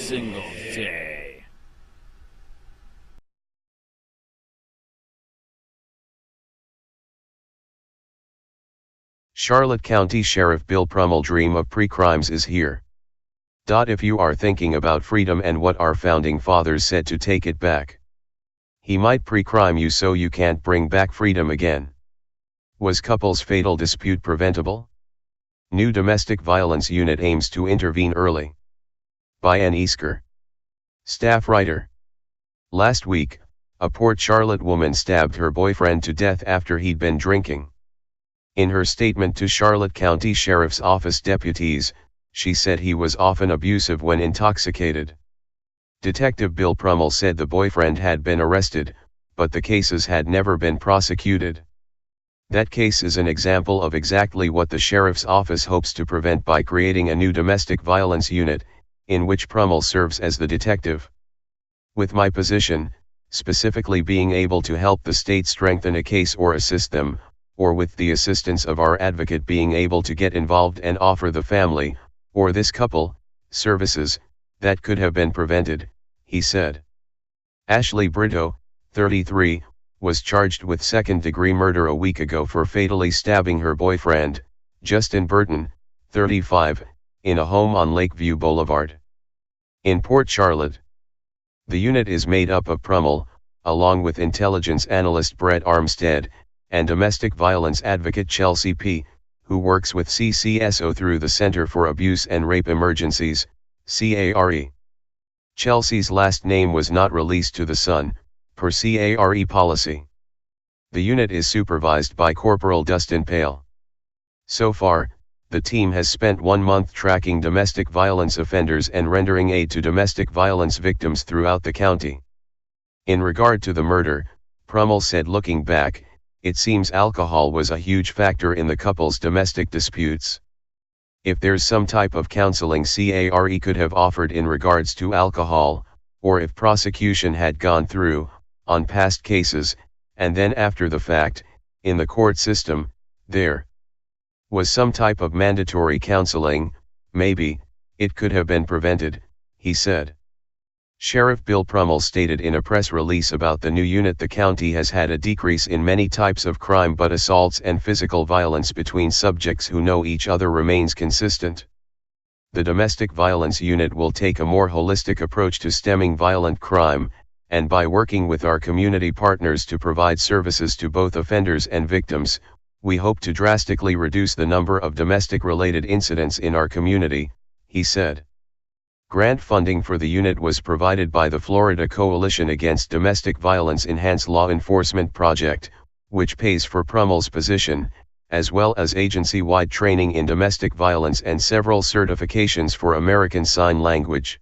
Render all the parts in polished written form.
single day. Charlotte County Sheriff Bill Prummell dream of pre-crimes is here. If you are thinking about freedom and what our founding fathers said to take it back, he might pre-crime you so you can't bring back freedom again. Was couples' fatal dispute preventable? New domestic violence unit aims to intervene early. By Ann Easker, staff writer. Last week, a Port Charlotte woman stabbed her boyfriend to death after he'd been drinking. In her statement to Charlotte County Sheriff's Office deputies, she said he was often abusive when intoxicated. Detective Bill Prummell said the boyfriend had been arrested, but the cases had never been prosecuted. That case is an example of exactly what the Sheriff's Office hopes to prevent by creating a new domestic violence unit, in which Prummell serves as the detective. With my position, specifically being able to help the state strengthen a case or assist them, or with the assistance of our advocate being able to get involved and offer the family, or this couple, services, that could have been prevented, he said. Ashley Brito, 33, was charged with second-degree murder a week ago for fatally stabbing her boyfriend, Justin Burton, 35, in a home on Lakeview Boulevard, in Port Charlotte. The unit is made up of Prummell, along with intelligence analyst Brett Armstead, and domestic violence advocate Chelsea P., who works with CCSO through the Center for Abuse and Rape Emergencies, CARE. Chelsea's last name was not released to the Sun, per CARE policy. The unit is supervised by Corporal Dustin Pale. So far, the team has spent 1 month tracking domestic violence offenders and rendering aid to domestic violence victims throughout the county. In regard to the murder, Prummell said looking back, it seems alcohol was a huge factor in the couple's domestic disputes. If there's some type of counseling CARE could have offered in regards to alcohol, or if prosecution had gone through, on past cases, and then after the fact, in the court system, there was some type of mandatory counseling, maybe, it could have been prevented, he said. Sheriff Bill Prummell stated in a press release about the new unit the county has had a decrease in many types of crime, but assaults and physical violence between subjects who know each other remains consistent. The domestic violence unit will take a more holistic approach to stemming violent crime, and by working with our community partners to provide services to both offenders and victims, we hope to drastically reduce the number of domestic-related incidents in our community, he said. Grant funding for the unit was provided by the Florida Coalition Against Domestic Violence Enhanced Law Enforcement Project, which pays for Prummell's position, as well as agency-wide training in domestic violence and several certifications for American Sign Language.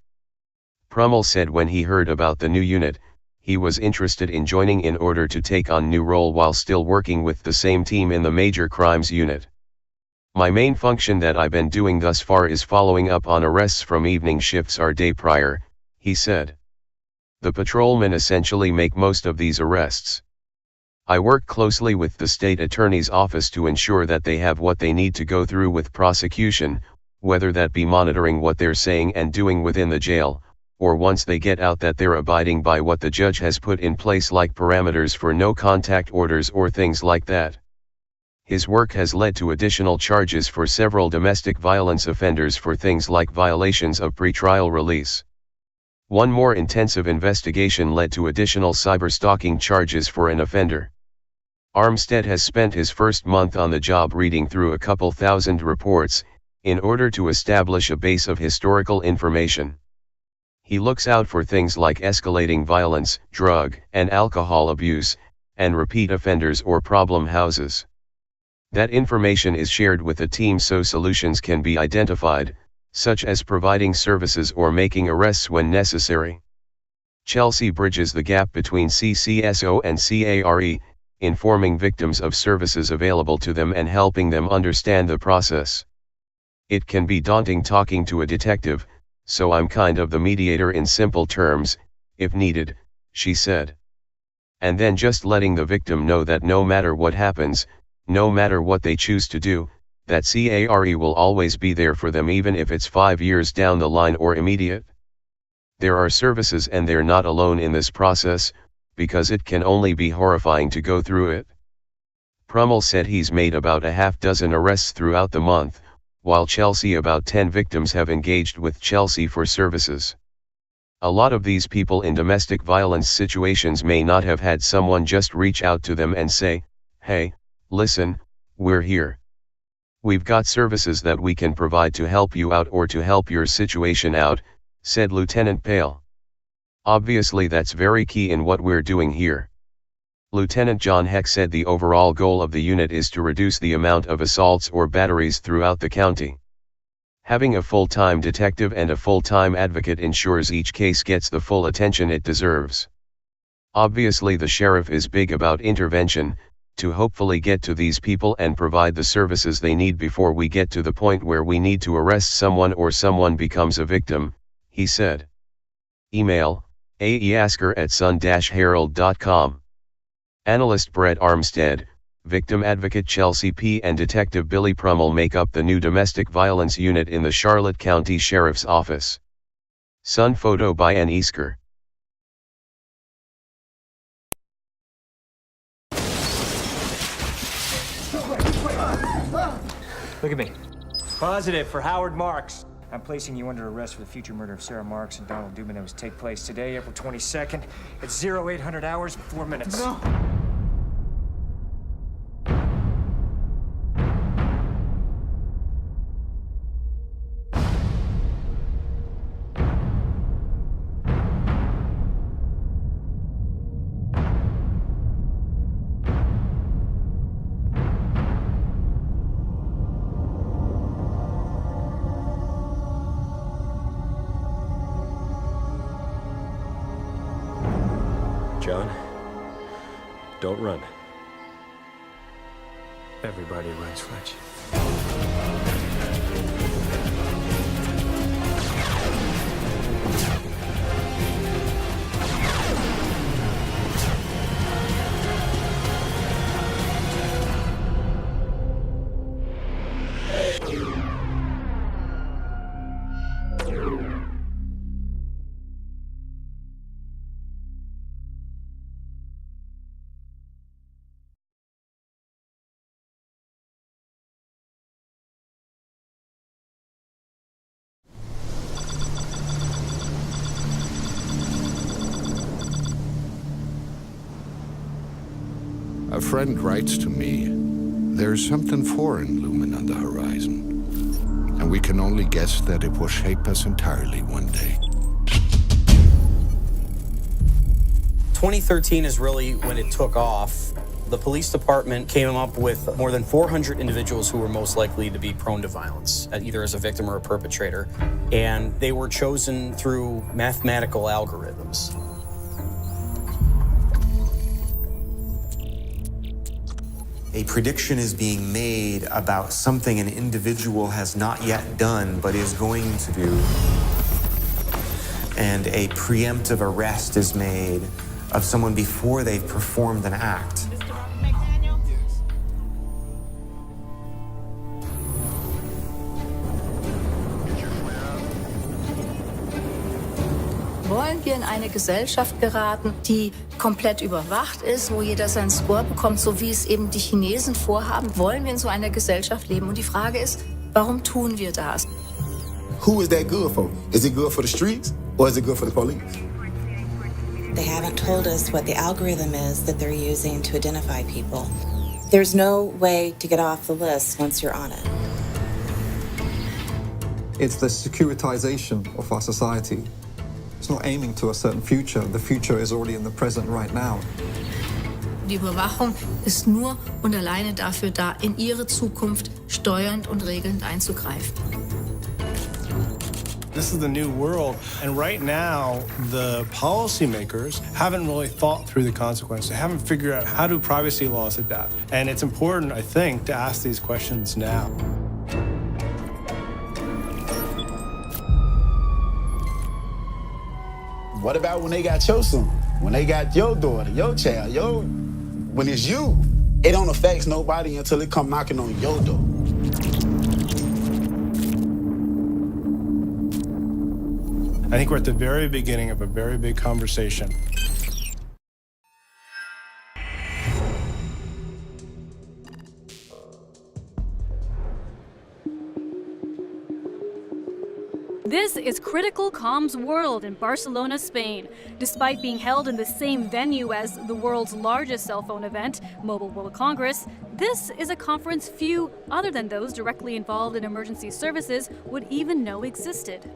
Prummell said when he heard about the new unit, he was interested in joining in order to take on new role while still working with the same team in the Major Crimes Unit. My main function that I've been doing thus far is following up on arrests from evening shifts or day prior, he said. The patrolmen essentially make most of these arrests. I work closely with the state attorney's office to ensure that they have what they need to go through with prosecution, whether that be monitoring what they're saying and doing within the jail, or once they get out that they're abiding by what the judge has put in place, like parameters for no contact orders or things like that. His work has led to additional charges for several domestic violence offenders for things like violations of pretrial release. One more intensive investigation led to additional cyberstalking charges for an offender. Armstead has spent his first month on the job reading through a couple thousand reports, in order to establish a base of historical information. He looks out for things like escalating violence, drug and alcohol abuse, and repeat offenders or problem houses. That information is shared with the team so solutions can be identified, such as providing services or making arrests when necessary. Chelsea bridges the gap between CCSO and CARE, informing victims of services available to them and helping them understand the process. It can be daunting talking to a detective, so I'm kind of the mediator in simple terms, if needed, she said. And then just letting the victim know that no matter what happens, no matter what they choose to do, that CARE will always be there for them even if it's 5 years down the line or immediate. There are services and they're not alone in this process, because it can only be horrifying to go through it. Prummell said he's made about a half dozen arrests throughout the month, while Chelsea about 10 victims have engaged with Chelsea for services. A lot of these people in domestic violence situations may not have had someone just reach out to them and say, "Hey, listen, we're here. We've got services that we can provide to help you out or to help your situation out," said Lieutenant Pale. "Obviously that's very key in what we're doing here." Lieutenant John Heck said the overall goal of the unit is to reduce the amount of assaults or batteries throughout the county. Having a full-time detective and a full-time advocate ensures each case gets the full attention it deserves. Obviously the sheriff is big about intervention, to hopefully get to these people and provide the services they need before we get to the point where we need to arrest someone or someone becomes a victim, he said. Email, aeasker@sun-herald.com. Analyst Brett Armstead, victim advocate Chelsea P. and Detective Billy Prummell make up the new domestic violence unit in the Charlotte County Sheriff's Office. Sun photo by Ann Easker. Look at me. Positive for Howard Marks. I'm placing you under arrest for the future murder of Sarah Marks and Donald Dubin that was take place today, April 22nd, at 0800 hours and 4 minutes. No. John, don't run. Everybody runs, Fletch. A friend writes to me, "There's something foreign looming on the horizon, and we can only guess that it will shape us entirely one day." 2013 is really when it took off. The police department came up with more than 400 individuals who were most likely to be prone to violence, either as a victim or a perpetrator, and they were chosen through mathematical algorithms. A prediction is being made about something an individual has not yet done but is going to do. And a preemptive arrest is made of someone before they've performed an act. Wollen wir in eine Gesellschaft geraten, die komplett überwacht ist, wo jeder seinen Score bekommt, so wie es eben die Chinesen vorhaben? Wollen wir in so einer Gesellschaft leben? Und die Frage ist, warum tun wir das? Who is that good for? Is it good for the streets or is it good for the police? They haven't told us what the algorithm is that they're using to identify people. There's no way to get off the list once you're on it. It's the securitization of our society. It's not aiming to a certain future. The future is already in the present right now. Die Überwachung ist nur und alleine dafür da, in ihre Zukunft steuernd und regelnd einzugreifen. This is the new world, and right now, the policymakers haven't really thought through the consequences. They haven't figured out how do privacy laws adapt. And it's important, I think, to ask these questions now. What about when they got your son? When they got your daughter, your child, when it's you, it don't affect nobody until it come knocking on your door. I think we're at the very beginning of a very big conversation. This is Critical Comms World in Barcelona, Spain. Despite being held in the same venue as the world's largest cell phone event, Mobile World Congress, this is a conference few, other than those directly involved in emergency services, would even know existed.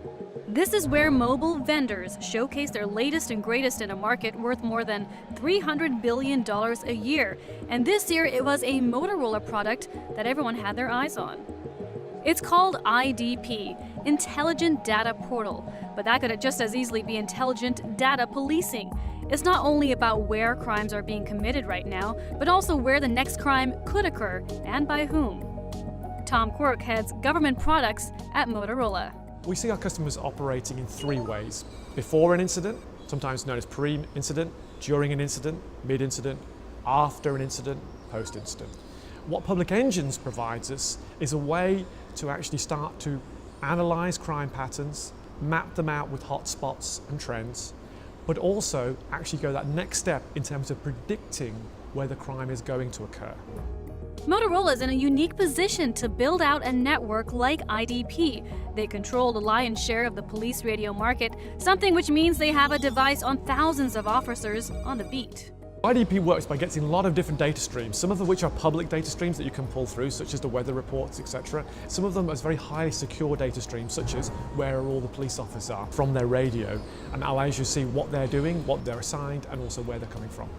This is where mobile vendors showcase their latest and greatest in a market worth more than $300 billion a year. And this year it was a Motorola product that everyone had their eyes on. It's called IDP, Intelligent Data Portal, but that could just as easily be Intelligent Data Policing. It's not only about where crimes are being committed right now, but also where the next crime could occur and by whom. Tom Quirk heads government products at Motorola. We see our customers operating in three ways. Before an incident, sometimes known as pre-incident, during an incident, mid-incident, after an incident, post-incident. What Public Engines provides us is a way to actually start to analyze crime patterns, map them out with hotspots and trends, but also actually go that next step in terms of predicting where the crime is going to occur. Motorola is in a unique position to build out a network like IDP. They control the lion's share of the police radio market, something which means they have a device on thousands of officers on the beat. IDP works by getting a lot of different data streams, some of which are public data streams that you can pull through, such as the weather reports, etc. Some of them are very highly secure data streams, such as where all the police officers are from their radio, and allows you to see what they're doing, what they're assigned, and also where they're coming from.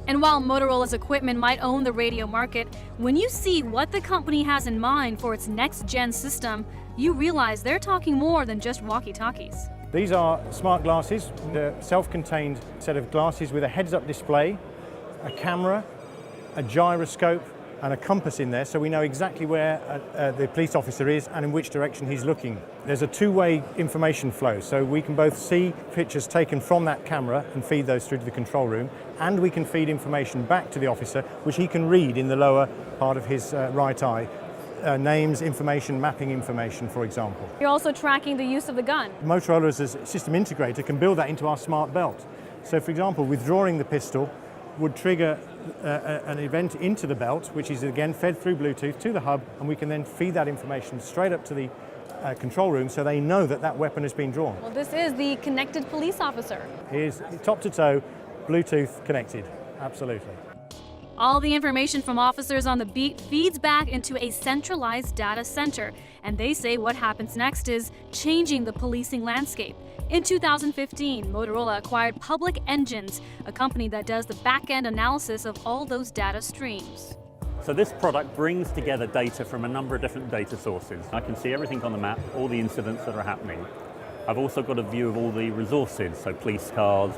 And while Motorola's equipment might own the radio market, when you see what the company has in mind for its next-gen system, you realize they're talking more than just walkie-talkies. These are smart glasses, a self-contained set of glasses with a heads-up display, a camera, a gyroscope and a compass in there, so we know exactly where the police officer is and in which direction he's looking. There's a two-way information flow, so we can both see pictures taken from that camera and feed those through to the control room, and we can feed information back to the officer, which he can read in the lower part of his right eye. Names, information, mapping information, for example. You're also tracking the use of the gun. Motorola, as a system integrator, can build that into our smart belt. So, for example, withdrawing the pistol would trigger an event into the belt, which is again fed through Bluetooth to the hub, and we can then feed that information straight up to the control room so they know that that weapon has been drawn. Well, this is the connected police officer. Here's top to toe, Bluetooth connected, absolutely. All the information from officers on the beat feeds back into a centralized data center, and they say what happens next is changing the policing landscape. In 2015, Motorola acquired Public Engines, a company that does the back-end analysis of all those data streams. So this product brings together data from a number of different data sources. I can see everything on the map, all the incidents that are happening. I've also got a view of all the resources, so police cars,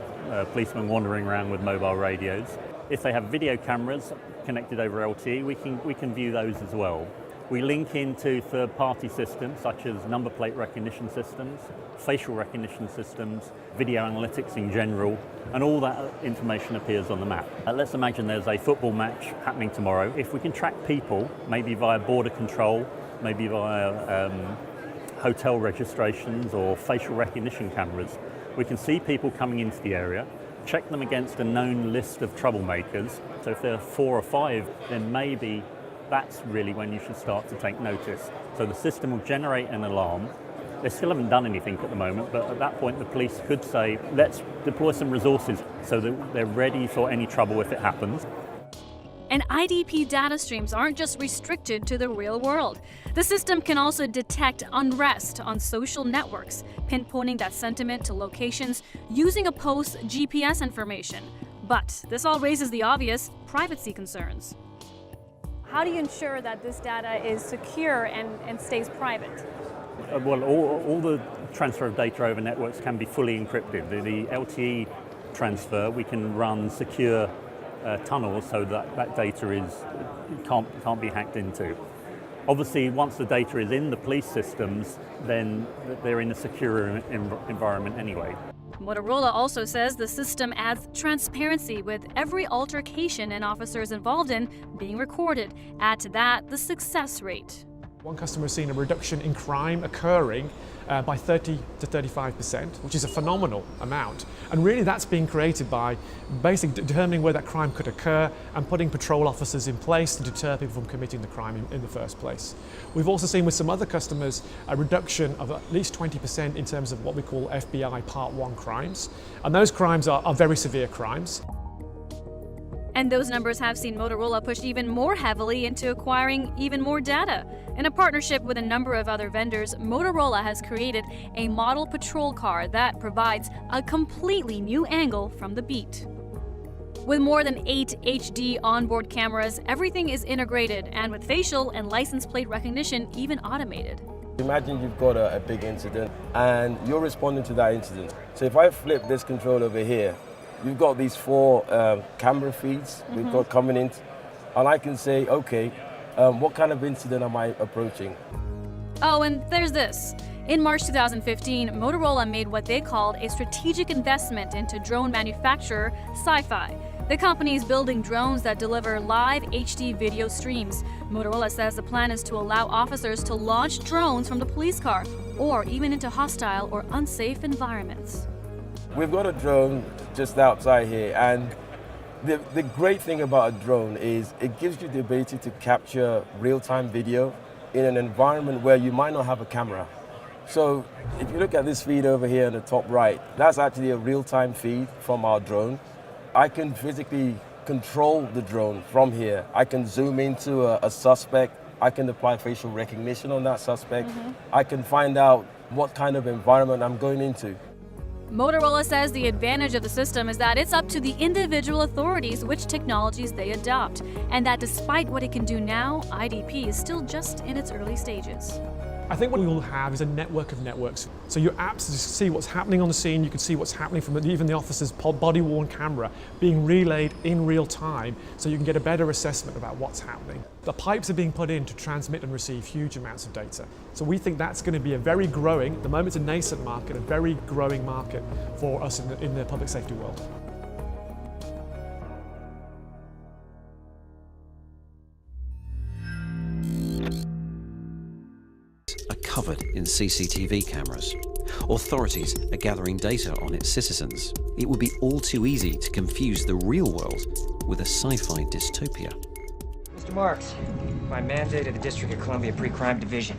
policemen wandering around with mobile radios. If they have video cameras connected over LTE, we can view those as well. We link into third-party systems such as number plate recognition systems, facial recognition systems, video analytics in general, and all that information appears on the map. Let's imagine there's a football match happening tomorrow. If we can track people, maybe via border control, maybe via hotel registrations or facial recognition cameras, we can see people coming into the area, check them against a known list of troublemakers. So if there are 4 or 5, then maybe that's really when you should start to take notice. So the system will generate an alarm. They still haven't done anything at the moment, but at that point the police could say, let's deploy some resources so that they're ready for any trouble if it happens. And IDP data streams aren't just restricted to the real world. The system can also detect unrest on social networks, pinpointing that sentiment to locations using a post's GPS information. But this all raises the obvious privacy concerns. How do you ensure that this data is secure and stays private? Well, all the transfer of data over networks can be fully encrypted. The LTE transfer, we can run secure tunnels so that data can't be hacked into. Obviously, once the data is in the police systems, then they're in a secure environment anyway. Motorola also says the system adds transparency with every altercation an officer is involved in being recorded. Add to that the success rate. One customer has seen a reduction in crime occurring by 30 to 35%, which is a phenomenal amount. And really that's being created by basically determining where that crime could occur and putting patrol officers in place to deter people from committing the crime in the first place. We've also seen with some other customers a reduction of at least 20% in terms of what we call FBI Part 1 crimes. And those crimes are very severe crimes. And those numbers have seen Motorola push even more heavily into acquiring even more data. In a partnership with a number of other vendors, Motorola has created a model patrol car that provides a completely new angle from the beat. With more than 8 HD onboard cameras, everything is integrated, and with facial and license plate recognition even automated. Imagine you've got a big incident and you're responding to that incident. So if I flip this control over here, you've got these 4 camera feeds we've got coming in, and I can say, okay, what kind of incident am I approaching? Oh, and there's this. In March 2015, Motorola made what they called a strategic investment into drone manufacturer Sci-Fi. The company is building drones that deliver live HD video streams. Motorola says the plan is to allow officers to launch drones from the police car or even into hostile or unsafe environments. We've got a drone just outside here, and the great thing about a drone is it gives you the ability to capture real-time video in an environment where you might not have a camera. So if you look at this feed over here in the top right, that's actually a real-time feed from our drone. I can physically control the drone from here. I can zoom into a suspect. I can apply facial recognition on that suspect. I can find out what kind of environment I'm going into. Motorola says the advantage of the system is that it's up to the individual authorities which technologies they adopt, and that despite what it can do now, IDP is still just in its early stages. I think what we will have is a network of networks. So your apps see what's happening on the scene, you can see what's happening from even the officer's body-worn camera being relayed in real time, so you can get a better assessment about what's happening. The pipes are being put in to transmit and receive huge amounts of data. So we think that's going to be a very growing, at the moment it's a nascent market, a very growing market for us in the public safety world. Are covered in CCTV cameras. Authorities are gathering data on its citizens. It would be all too easy to confuse the real world with a sci-fi dystopia. Mr. Marks, by mandate of the District of Columbia Pre-Crime Division,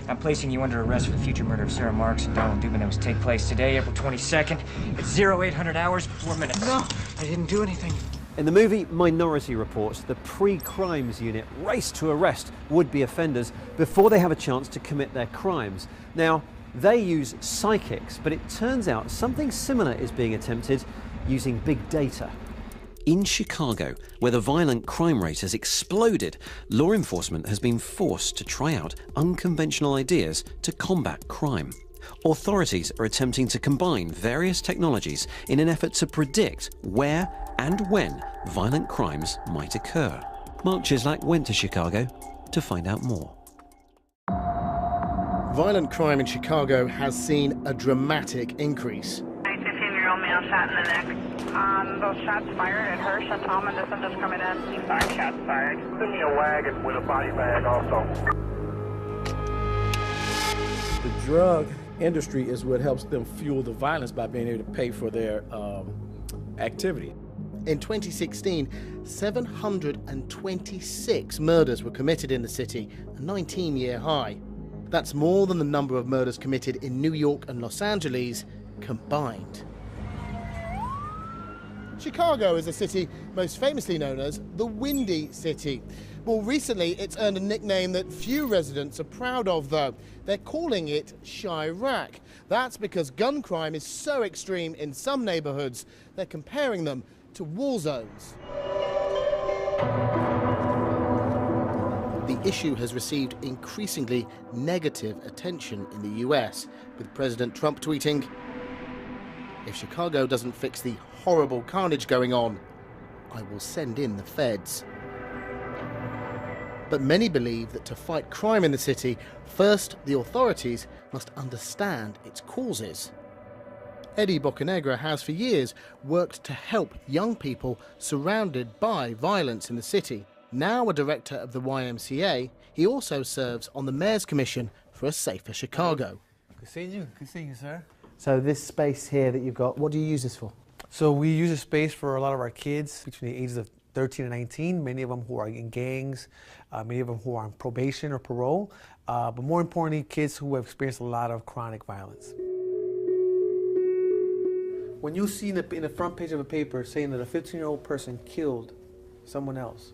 I'm placing you under arrest for the future murder of Sarah Marks and Donald Dubin that was take place today, April 22nd, at 0800 hours, 4 minutes. No, I didn't do anything. In the movie Minority Report, the pre-crimes unit race to arrest would-be offenders before they have a chance to commit their crimes. Now, they use psychics, but it turns out something similar is being attempted using big data. In Chicago, where the violent crime rate has exploded, law enforcement has been forced to try out unconventional ideas to combat crime. Authorities are attempting to combine various technologies in an effort to predict where and when violent crimes might occur. Mark Chislak went to Chicago to find out more. Violent crime in Chicago has seen a dramatic increase. A 15-year-old male shot in the neck. Those shots fired at her. Tom and this one just coming in. Sorry, shots fired. Send me a wagon with a body bag also. The drug industry is what helps them fuel the violence by being able to pay for their activity. In 2016, 726 murders were committed in the city, a 19-year high. That's more than the number of murders committed in New York and Los Angeles combined. Chicago is a city most famously known as the Windy City. Well, recently it's earned a nickname that few residents are proud of, though. They're calling it Chirac. That's because gun crime is so extreme in some neighborhoods, they're comparing them to war zones. The issue has received increasingly negative attention in the US, with President Trump tweeting, "If Chicago doesn't fix the horrible carnage going on, I will send in the feds." But many believe that to fight crime in the city, first the authorities must understand its causes. Eddie Bocanegra has for years worked to help young people surrounded by violence in the city. Now a director of the YMCA, he also serves on the Mayor's Commission for a Safer Chicago. Good seeing you. Good seeing you, sir. So this space here that you've got, what do you use this for? So we use this space for a lot of our kids between the ages of 13 and 19, many of them who are in gangs, many of them who are on probation or parole, but more importantly, kids who have experienced a lot of chronic violence. When you see in the front page of a paper saying that a 15-year-old person killed someone else,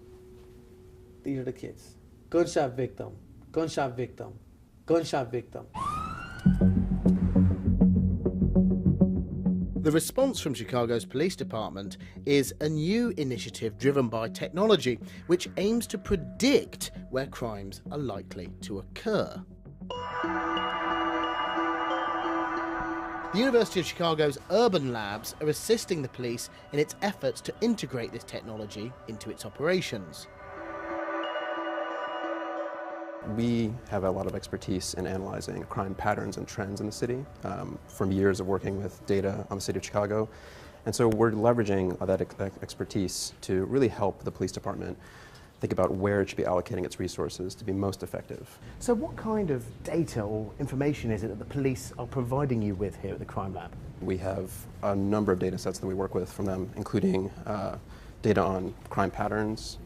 these are the kids. Gunshot victim, gunshot victim, gunshot victim. The response from Chicago's police department is a new initiative driven by technology, which aims to predict where crimes are likely to occur. The University of Chicago's urban labs are assisting the police in its efforts to integrate this technology into its operations. We have a lot of expertise in analyzing crime patterns and trends in the city from years of working with data on the city of Chicago. And so we're leveraging that expertise to really help the police department think about where it should be allocating its resources to be most effective. So what kind of data or information is it that the police are providing you with here at the crime lab? We have a number of data sets that we work with from them, including data on crime patterns,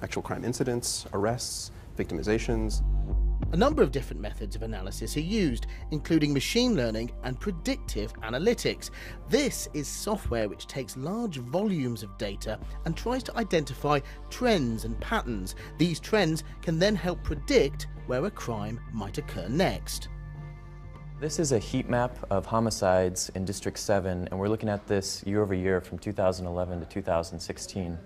actual crime incidents, arrests, victimizations. A number of different methods of analysis are used, including machine learning and predictive analytics. This is software which takes large volumes of data and tries to identify trends and patterns. These trends can then help predict where a crime might occur next. This is a heat map of homicides in District 7, and we're looking at this year over year from 2011 to 2016.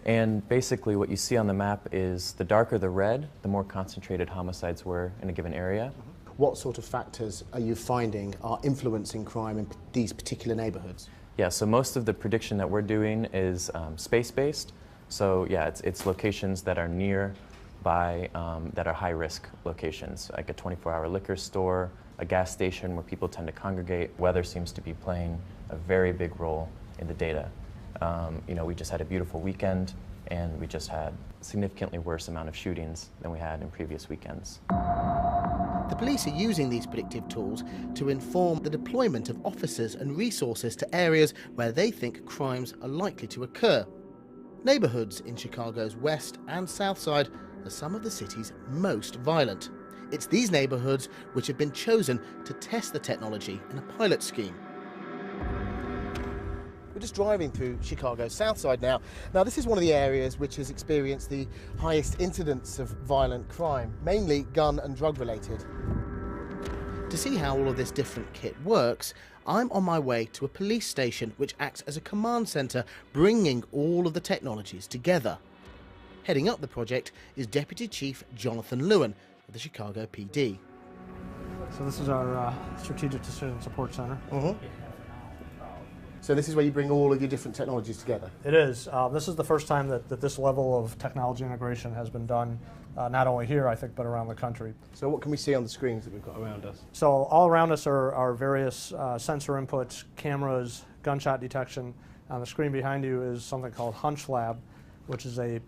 And basically what you see on the map is the darker the red, the more concentrated homicides were in a given area. What sort of factors are you finding are influencing crime in these particular neighborhoods? Yeah, so most of the prediction that we're doing is space-based. So yeah, it's locations that are nearby, that are high-risk locations, like a 24-hour liquor store, a gas station where people tend to congregate. Weather seems to be playing a very big role in the data. You know, we just had a beautiful weekend, and we just had a significantly worse amount of shootings than we had in previous weekends. The police are using these predictive tools to inform the deployment of officers and resources to areas where they think crimes are likely to occur. Neighborhoods in Chicago's west and south side are some of the city's most violent. It's these neighborhoods which have been chosen to test the technology in a pilot scheme. We're just driving through Chicago's south side now. Now, this is one of the areas which has experienced the highest incidence of violent crime, mainly gun and drug related. To see how all of this different kit works, I'm on my way to a police station which acts as a command centre, bringing all of the technologies together. Heading up the project is Deputy Chief Jonathan Lewin of the Chicago PD. So this is our Strategic Decision Support Center. So this is where you bring all of your different technologies together? It is. This is the first time that this level of technology integration has been done, not only here, I think, but around the country. So what can we see on the screens that we've got around us? So all around us are various sensor inputs, cameras, gunshot detection. On the screen behind you is something called HunchLab, which is a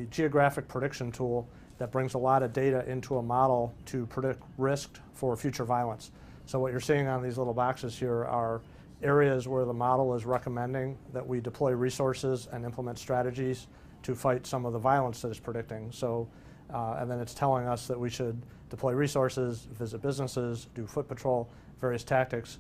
geographic prediction tool that brings a lot of data into a model to predict risk for future violence. So what you're seeing on these little boxes here are areas where the model is recommending that we deploy resources and implement strategies to fight some of the violence that it's predicting. So, and then it's telling us that we should deploy resources, visit businesses, do foot patrol, various tactics.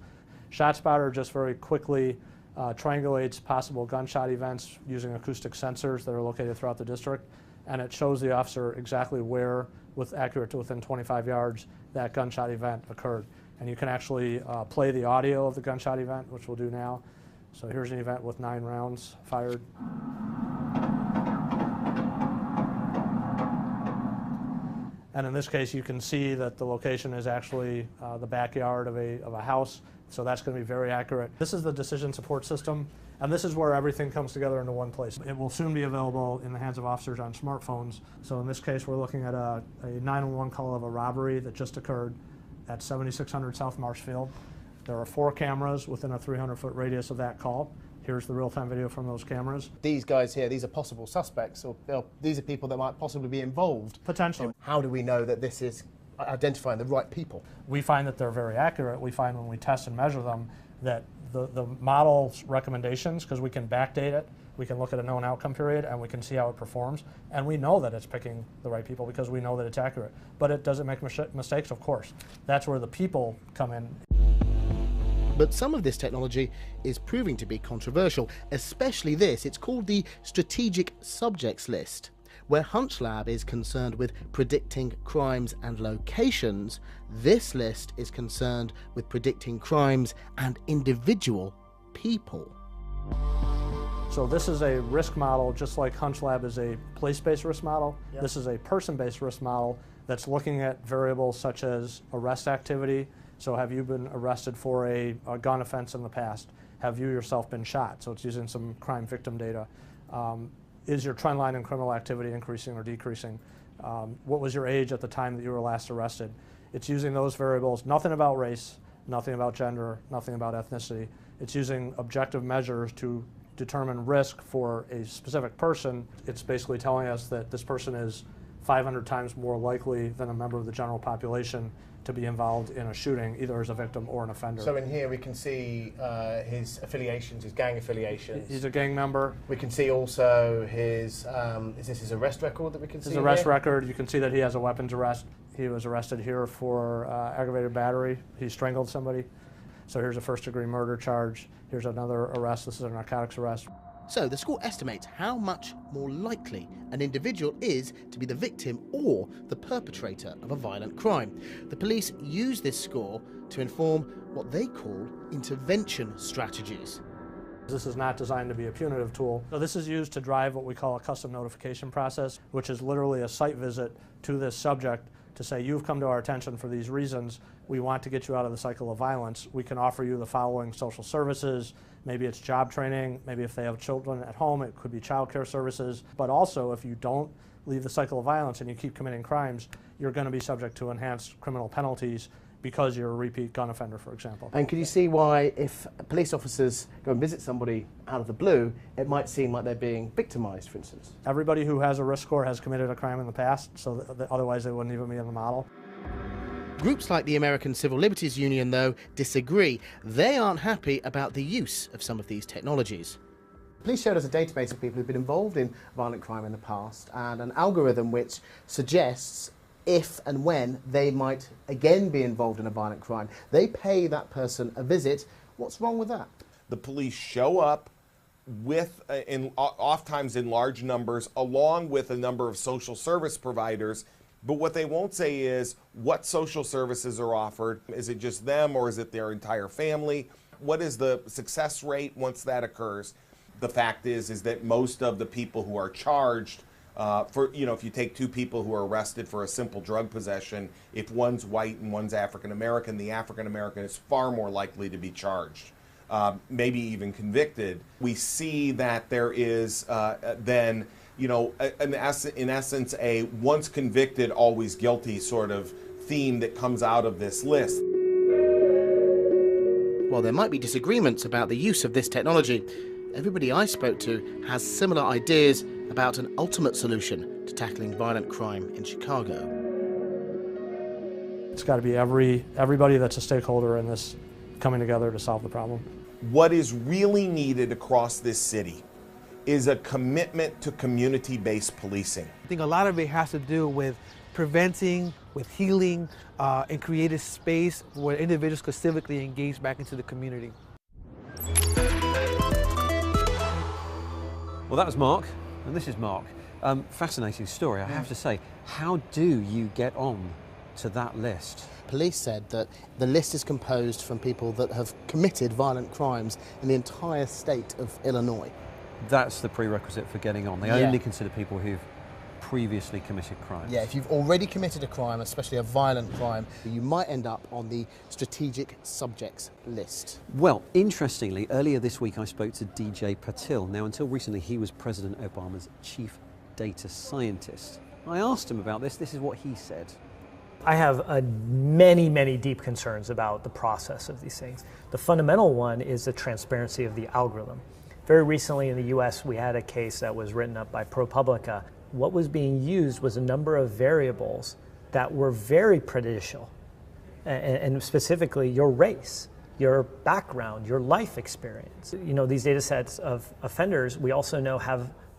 ShotSpotter just very quickly triangulates possible gunshot events using acoustic sensors that are located throughout the district, and it shows the officer exactly where, with accurate to within 25 yards, that gunshot event occurred. And you can actually play the audio of the gunshot event, which we'll do now. So here's an event with 9 rounds fired. And in this case, you can see that the location is actually the backyard of a house. So that's going to be very accurate. This is the decision support system, and this is where everything comes together into one place. It will soon be available in the hands of officers on smartphones. So in this case, we're looking at a 911 call of a robbery that just occurred at 7600 South Marshfield. There are 4 cameras within a 300-foot radius of that call. Here's the real-time video from those cameras. These guys here, these are possible suspects, or these are people that might possibly be involved. Potentially. How do we know that this is identifying the right people? We find that they're very accurate. We find when we test and measure them that the model's recommendations, because we can backdate it, we can look at a known outcome period and we can see how it performs, and we know that it's picking the right people because we know that it's accurate. But it doesn't make mistakes, of course. That's where the people come in. But some of this technology is proving to be controversial, especially this. It's called the Strategic Subjects List. Where HunchLab is concerned with predicting crimes and locations, this list is concerned with predicting crimes and individual people. So this is a risk model, just like HunchLab is a place-based risk model. Yep. This is a person-based risk model that's looking at variables such as arrest activity. So have you been arrested for a gun offense in the past? Have you yourself been shot? So it's using some crime victim data. Is your trend line in criminal activity increasing or decreasing? What was your age at the time that you were last arrested? It's using those variables, nothing about race, nothing about gender, nothing about ethnicity. It's using objective measures to determine risk for a specific person. It's basically telling us that this person is 500 times more likely than a member of the general population to be involved in a shooting, either as a victim or an offender. So in here we can see his affiliations, his gang affiliations. He's a gang member. We can see also his, is this his arrest record that we can see? His arrest record, you can see that he has a weapons arrest. He was arrested here for aggravated battery. He strangled somebody. So here's a first-degree murder charge. Here's another arrest. This is a narcotics arrest. So the score estimates how much more likely an individual is to be the victim or the perpetrator of a violent crime. The police use this score to inform what they call intervention strategies. This is not designed to be a punitive tool. So this is used to drive what we call a custom notification process, which is literally a site visit to this subject to say, you've come to our attention for these reasons. We want to get you out of the cycle of violence. We can offer you the following social services. Maybe it's job training. Maybe if they have children at home, it could be child care services. But also, if you don't leave the cycle of violence and you keep committing crimes, you're going to be subject to enhanced criminal penalties because you're a repeat gun offender, for example. And can you see why, if police officers go and visit somebody out of the blue, it might seem like they're being victimized, for instance? Everybody who has a risk score has committed a crime in the past, so otherwise they wouldn't even be in the model. Groups like the American Civil Liberties Union, though, disagree. They aren't happy about the use of some of these technologies. Police showed us a database of people who've been involved in violent crime in the past and an algorithm which suggests if and when they might again be involved in a violent crime. They pay that person a visit. What's wrong with that? The police show up with, oftentimes in large numbers, along with a number of social service providers. But what they won't say is what social services are offered. Is it just them or is it their entire family? What is the success rate once that occurs? The fact is that most of the people who are charged if you take two people who are arrested for a simple drug possession, if one's white and one's African American, the African American is far more likely to be charged, maybe even convicted. We see that there is then, in essence, a once convicted, always guilty sort of theme that comes out of this list. While there might be disagreements about the use of this technology, everybody I spoke to has similar ideas about an ultimate solution to tackling violent crime in Chicago. It's got to be everybody that's a stakeholder in this coming together to solve the problem. What is really needed across this city is a commitment to community-based policing. I think a lot of it has to do with preventing, with healing, and creating space where individuals could civically engage back into the community. Well, that was Mark, and this is Mark. Fascinating story, I have to say. How do you get on to that list? Police said that the list is composed from people that have committed violent crimes in the entire state of Illinois. That's the prerequisite for getting on. They only consider people who've previously committed crimes. Yeah, if you've already committed a crime, especially a violent crime, you might end up on the Strategic Subjects List. Well, interestingly, earlier this week I spoke to DJ Patil. Now, until recently, he was President Obama's chief data scientist. I asked him about this. This is what he said. I have many deep concerns about the process of these things. The fundamental one is the transparency of the algorithm. Very recently in the US, we had a case that was written up by ProPublica. What was being used was a number of variables that were very prejudicial, and specifically your race, your background, your life experience. You know, these data sets of offenders, we also know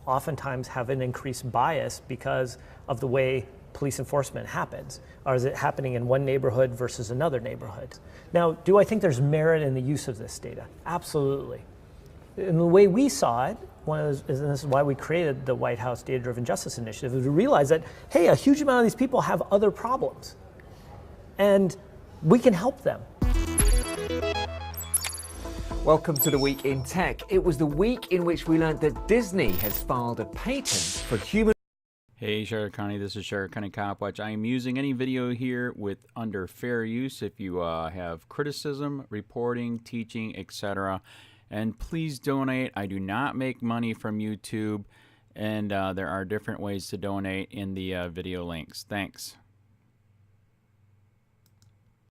oftentimes have an increased bias because of the way police enforcement happens. Or is it happening in one neighborhood versus another neighborhood? Now, do I think there's merit in the use of this data? Absolutely. And the way we saw it, and this is why we created the White House Data-Driven Justice Initiative, is we realized that, hey, a huge amount of these people have other problems, and we can help them. Welcome to the Week in Tech. It was the week in which we learned that Disney has filed a patent for human... Hey, Sheriff County, this is Sheriff County COPWATCH. I am using any video here with under fair use if you have criticism, reporting, teaching, etc. And please donate. I do not make money from YouTube, and there are different ways to donate in the video links. Thanks.